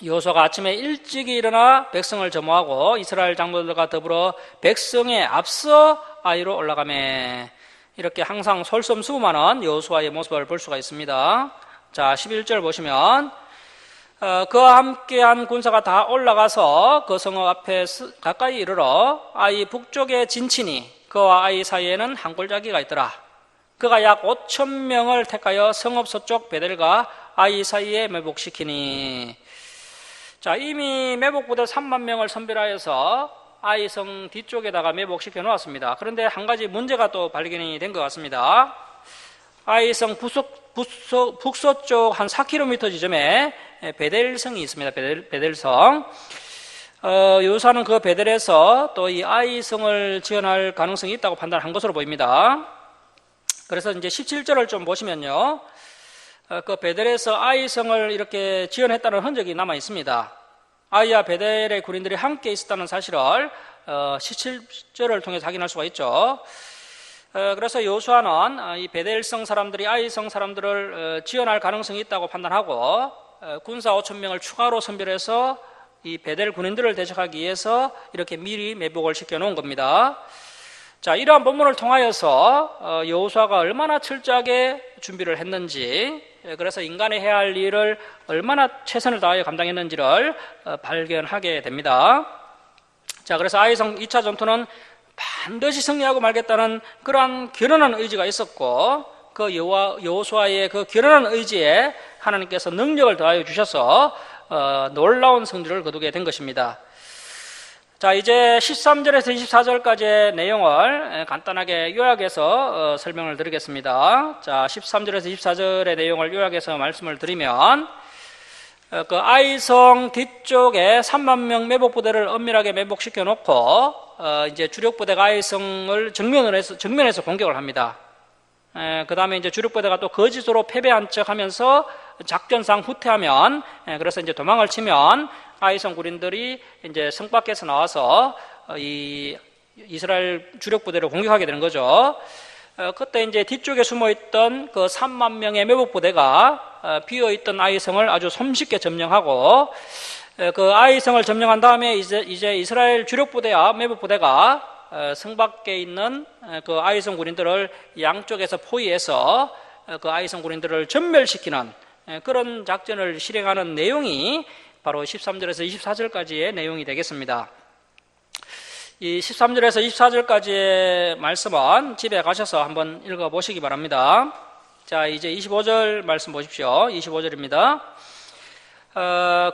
여호수아가 아침에 일찍이 일어나 백성을 점호하고 이스라엘 장로들과 더불어 백성에 앞서 아이로 올라가매, 이렇게 항상 솔선수범하는 여호수아의 모습을 볼 수가 있습니다. 자, 11절 보시면 그와 함께한 군사가 다 올라가서 그 성읍 앞에 가까이 이르러 아이 북쪽에 진치니 그와 아이 사이에는 한 골짜기가 있더라. 그가 약 5천 명을 택하여 성읍 서쪽 베델과 아이 사이에 매복시키니. 자, 이미 매복부대 3만 명을 선별하여서 아이성 뒤쪽에다가 매복시켜 놓았습니다. 그런데 한 가지 문제가 또 발견이 된 것 같습니다. 아이성 북서쪽 한 4km 지점에 베델성이 있습니다. 베델성. 여호수아는 그 베델에서 또 이 아이성을 지어낼 가능성이 있다고 판단한 것으로 보입니다. 그래서 이제 17절을 좀 보시면요, 그 베델에서 아이성을 이렇게 지어냈다는 흔적이 남아 있습니다. 아이와 베델의 군인들이 함께 있었다는 사실을 17절을 통해서 확인할 수가 있죠. 그래서 여호수아는 이 베델성 사람들이 아이성 사람들을 지어낼 가능성이 있다고 판단하고 군사 5천 명을 추가로 선별해서 이 베델 군인들을 대적하기 위해서 이렇게 미리 매복을 시켜놓은 겁니다. 자, 이러한 본문을 통하여서 여호수아가 얼마나 철저하게 준비를 했는지, 그래서 인간이 해야 할 일을 얼마나 최선을 다하여 감당했는지를 발견하게 됩니다. 자, 그래서 아이성 2차 전투는 반드시 승리하고 말겠다는 그러한 결연한 의지가 있었고, 그 여호수아의 그 결연한 의지에 하나님께서 능력을 더하여 주셔서 놀라운 승리를 거두게 된 것입니다. 자, 이제 13절에서 24절까지의 내용을 간단하게 요약해서 설명을 드리겠습니다. 자, 13절에서 24절의 내용을 요약해서 말씀을 드리면, 그 아이성 뒤쪽에 3만 명 매복 부대를 엄밀하게 매복시켜 놓고 이제 주력 부대가 아이성을 정면에서 공격을 합니다. 그 다음에 이제 주력 부대가 또 거짓으로 패배한 척하면서 작전상 후퇴하면, 그래서 이제 도망을 치면 아이성 군인들이 이제 성 밖에서 나와서 이 이스라엘 주력 부대를 공격하게 되는 거죠. 그때 이제 뒤쪽에 숨어 있던 그 3만 명의 매복 부대가 비어 있던 아이성을 아주 손쉽게 점령하고, 그 아이성을 점령한 다음에 이제 이스라엘 주력 부대와 매복 부대가 성 밖에 있는 그 아이성 군인들을 양쪽에서 포위해서 그 아이성 군인들을 전멸시키는 그런 작전을 실행하는 내용이 바로 13절에서 24절까지의 내용이 되겠습니다. 이 13절에서 24절까지의 말씀은 집에 가셔서 한번 읽어보시기 바랍니다. 자, 이제 25절 말씀 보십시오. 25절입니다.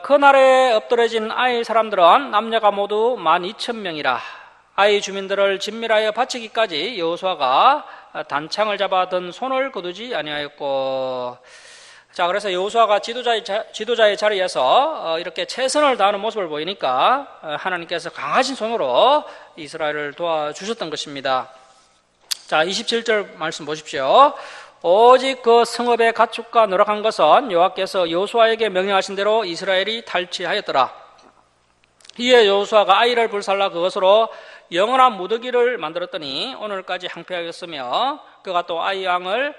그날에 엎드러진 아이 사람들은 남녀가 모두 12,000명이라. 아이 주민들을 진멸하여 바치기까지 여호수아가 단창을 잡아 든 손을 거두지 아니하였고. 자, 그래서 여호수아가 지도자의 자리에서 이렇게 최선을 다하는 모습을 보이니까 하나님께서 강하신 손으로 이스라엘을 도와주셨던 것입니다. 자, 27절 말씀 보십시오. 오직 그 성읍의 가축과 노력한 것은 여호와께서 여호수아에게 명령하신 대로 이스라엘이 탈취하였더라. 이에 여호수아가 아이를 불살라 그것으로 영원한 무더기를 만들었더니 오늘까지 항폐하였으며, 그가 또 아이 양을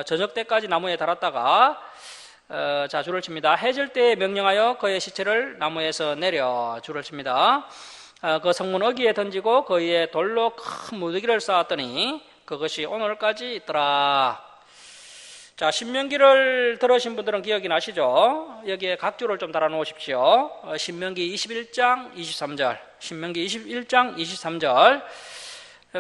저녁 때까지 나무에 달았다가 자, 줄을 칩니다. 해질 때에 명령하여 그의 시체를 나무에서 내려 줄을 칩니다. 그 성문 어귀에 던지고 그 위에 돌로 큰 무더기를 쌓았더니 그것이 오늘까지 있더라. 자, 신명기를 들으신 분들은 기억이 나시죠? 여기에 각주를 좀 달아 놓으십시오. 신명기 21장 23절, 신명기 21장 23절.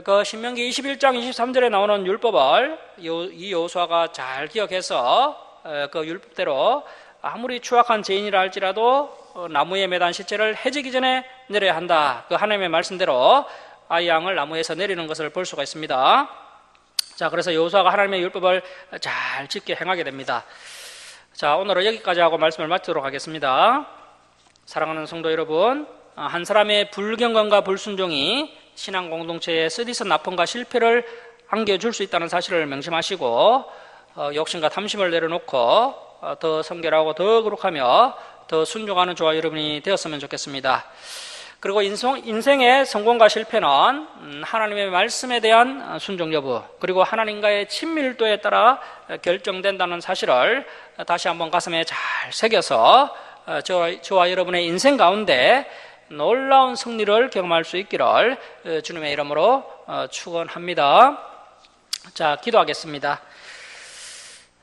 그 신명기 21장 23절에 나오는 율법을 이 여호수아가 잘 기억해서 그 율법대로 아무리 추악한 죄인이라 할지라도 나무에 매단 시체를 해지기 전에 내려야 한다. 그 하나님의 말씀대로 아이 양을 나무에서 내리는 것을 볼 수가 있습니다. 자, 그래서 여호수아가 하나님의 율법을 잘 지켜 행하게 됩니다. 자, 오늘은 여기까지 하고 말씀을 마치도록 하겠습니다. 사랑하는 성도 여러분, 한 사람의 불경건과 불순종이 신앙 공동체에 쓰디쓴 나쁨과 실패를 안겨줄 수 있다는 사실을 명심하시고 욕심과 탐심을 내려놓고 더 성결하고 더 거룩하며 더 순종하는 저와 여러분이 되었으면 좋겠습니다. 그리고 인생의 성공과 실패는 하나님의 말씀에 대한 순종 여부, 그리고 하나님과의 친밀도에 따라 결정된다는 사실을 다시 한번 가슴에 잘 새겨서 저와 여러분의 인생 가운데 놀라운 승리를 경험할 수 있기를 주님의 이름으로 축원합니다. 자, 기도하겠습니다.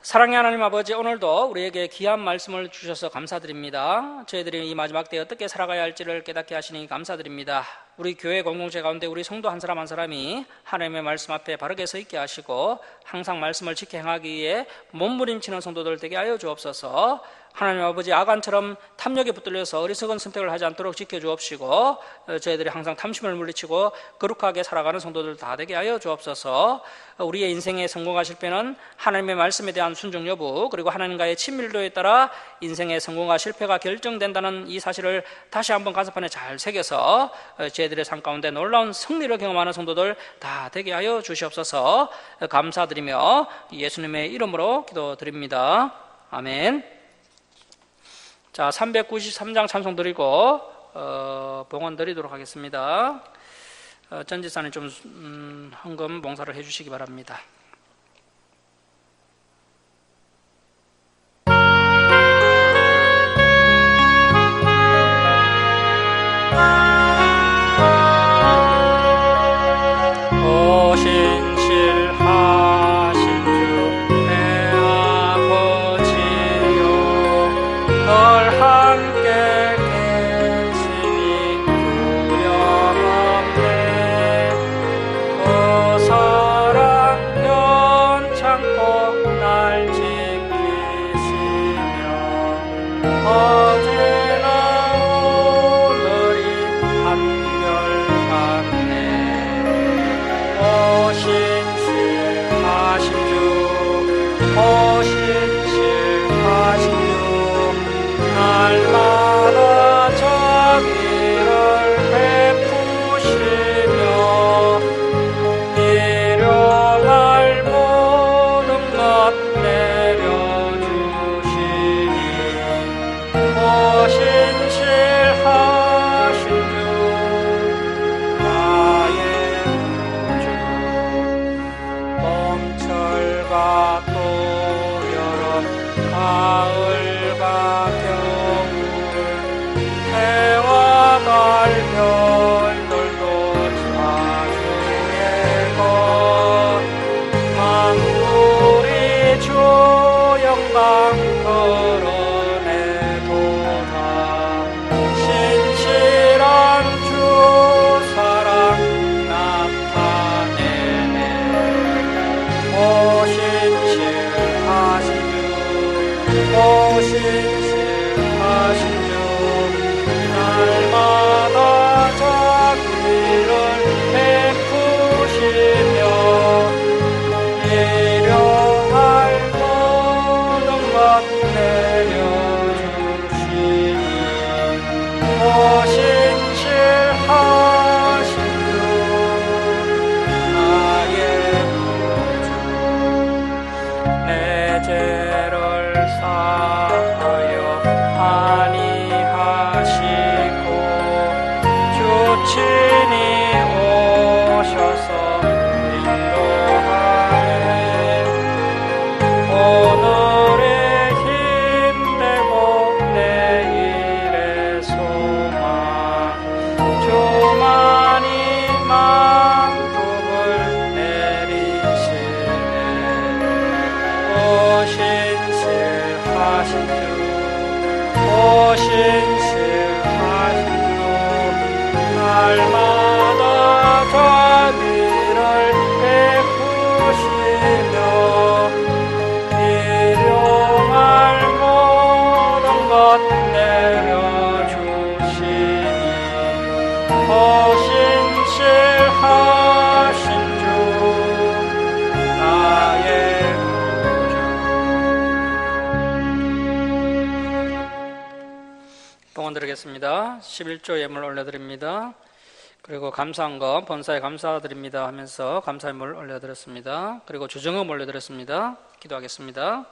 사랑의 하나님 아버지, 오늘도 우리에게 귀한 말씀을 주셔서 감사드립니다. 저희들이 이 마지막 때에 어떻게 살아가야 할지를 깨닫게 하시니 감사드립니다. 우리 교회 공동체 가운데 우리 성도 한 사람 한 사람이 하나님의 말씀 앞에 바르게 서 있게 하시고 항상 말씀을 지켜 행하기 위해 몸부림치는 성도들 되게 하여 주옵소서. 하나님 아버지, 아간처럼 탐욕에 붙들려서 어리석은 선택을 하지 않도록 지켜주옵시고 저희들이 항상 탐심을 물리치고 거룩하게 살아가는 성도들 다 되게 하여 주옵소서. 우리의 인생의 성공과 실패는 하나님의 말씀에 대한 순종 여부, 그리고 하나님과의 친밀도에 따라 인생의 성공과 실패가 결정된다는 이 사실을 다시 한번 가슴판에 잘 새겨서 저희들의 삶 가운데 놀라운 승리를 경험하는 성도들 다 되게 하여 주시옵소서. 감사드리며 예수님의 이름으로 기도드립니다. 아멘. 자, 393장 찬송 드리고 봉헌 드리도록 하겠습니다. 전지사님 좀 헌금 봉사를 해주시기 바랍니다. 신실하신 주 내 아버지 걸어내도다. 신실한 주 사랑 나타내네. 오신실하신 주, 오신실하신 주, 날마다 자비를 베푸시며 일용할 모든 것 내려주시니 오신실하신 주 나의 구주. 내 죄를 사하여 안위하시고 주 친히 오셔서 인도하네. 오늘의 힘내고 내일의 소망, 주만이 만국을 내리시네. 오신실하신 주, 오신실하신 주, 날마다 자비를 베푸시며 일용할 모든 것 내려주시니 오신실하신 주 나의 구주. 봉헌 드리겠습니다. 11조 예물 올려드립니다. 그리고 감사한 거 본사에 감사드립니다 하면서 감사의물 올려드렸습니다. 그리고 주정음 올려드렸습니다. 기도하겠습니다.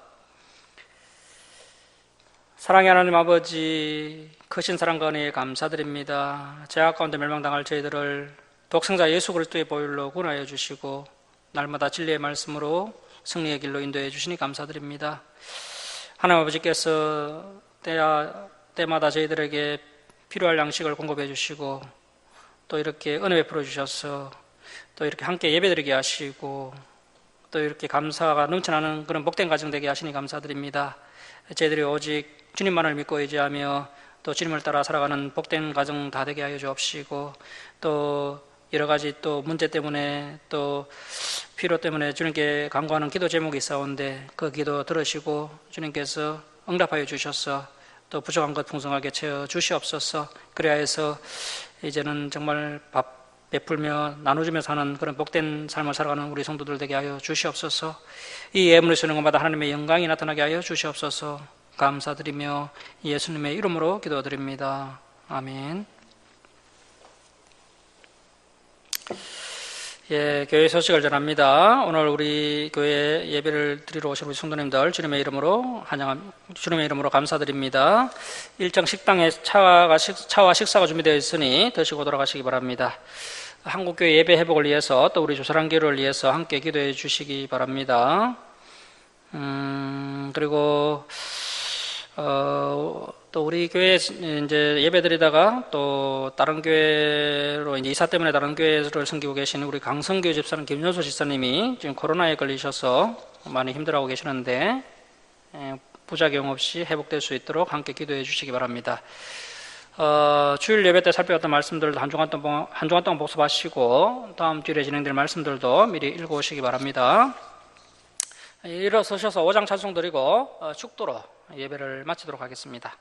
사랑의 하나님 아버지, 크신 사랑과 은혜에 감사드립니다. 죄악 가운데 멸망당할 저희들을 독생자 예수 그리스도의 보혈로 구원하여 주시고 날마다 진리의 말씀으로 승리의 길로 인도해 주시니 감사드립니다. 하나님 아버지께서 때마다 저희들에게 필요할 양식을 공급해 주시고 또 이렇게 은혜 베풀어 주셔서 또 이렇게 함께 예배드리게 하시고 또 이렇게 감사가 넘쳐나는 그런 복된 가정 되게 하시니 감사드립니다. 저희들이 오직 주님만을 믿고 의지하며 또 주님을 따라 살아가는 복된 가정 다 되게 하여 주옵시고 또 여러 가지 또 문제 때문에 또 필요 때문에 주님께 간구하는 기도 제목이 있사온데 그 기도 들으시고 주님께서 응답하여 주셔서 또 부족한 것 풍성하게 채워 주시옵소서. 그리하여서 이제는 정말 밥 베풀며 나눠주며 사는 그런 복된 삶을 살아가는 우리 성도들 되게 하여 주시옵소서. 이 예물을 쓰는 것마다 하나님의 영광이 나타나게 하여 주시옵소서. 감사드리며 예수님의 이름으로 기도드립니다. 아멘. 예, 교회 소식을 전합니다. 오늘 우리 교회 예배를 드리러 오신 우리 성도님들 주님의 이름으로 주님의 이름으로 감사드립니다. 일정 식당에 차와 식사가 준비되어 있으니 드시고 돌아가시기 바랍니다. 한국교회 예배 회복을 위해서 또 우리 조사랑교를 위해서 함께 기도해 주시기 바랍니다. 그리고 또 우리 교회 이제 예배 드리다가 또 다른 교회로 이제 이사 때문에 다른 교회를 섬기고 계시는 우리 강성교 집사님 김효수 집사님이 지금 코로나에 걸리셔서 많이 힘들어하고 계시는데 부작용 없이 회복될 수 있도록 함께 기도해 주시기 바랍니다. 주일 예배 때 살펴봤던 말씀들 한 주간 동안 복습하시고 다음 주일에 진행될 말씀들도 미리 읽어오시기 바랍니다. 일어서셔서 5장 찬송 드리고 축도로 예배를 마치도록 하겠습니다.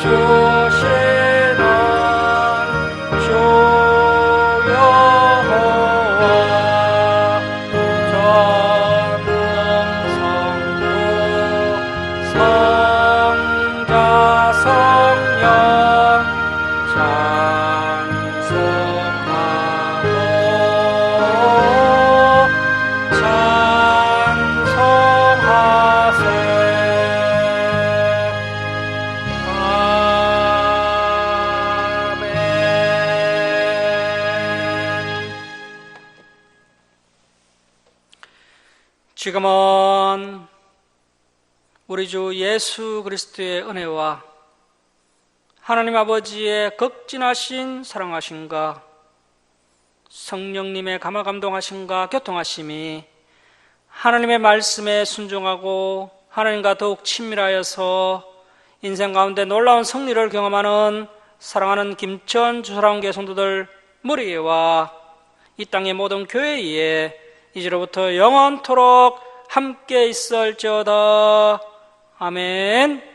주시는 주 지금은 우리 주 예수 그리스도의 은혜와 하나님 아버지의 극진하신 사랑하심과 성령님의 감화감동하심과 교통하심이 하나님의 말씀에 순종하고 하나님과 더욱 친밀하여서 인생 가운데 놀라운 승리를 경험하는 사랑하는 김천 주사랑교회 성도들 무리와 이 땅의 모든 교회에 이제로부터 영원토록 함께 있을지어다. 아멘.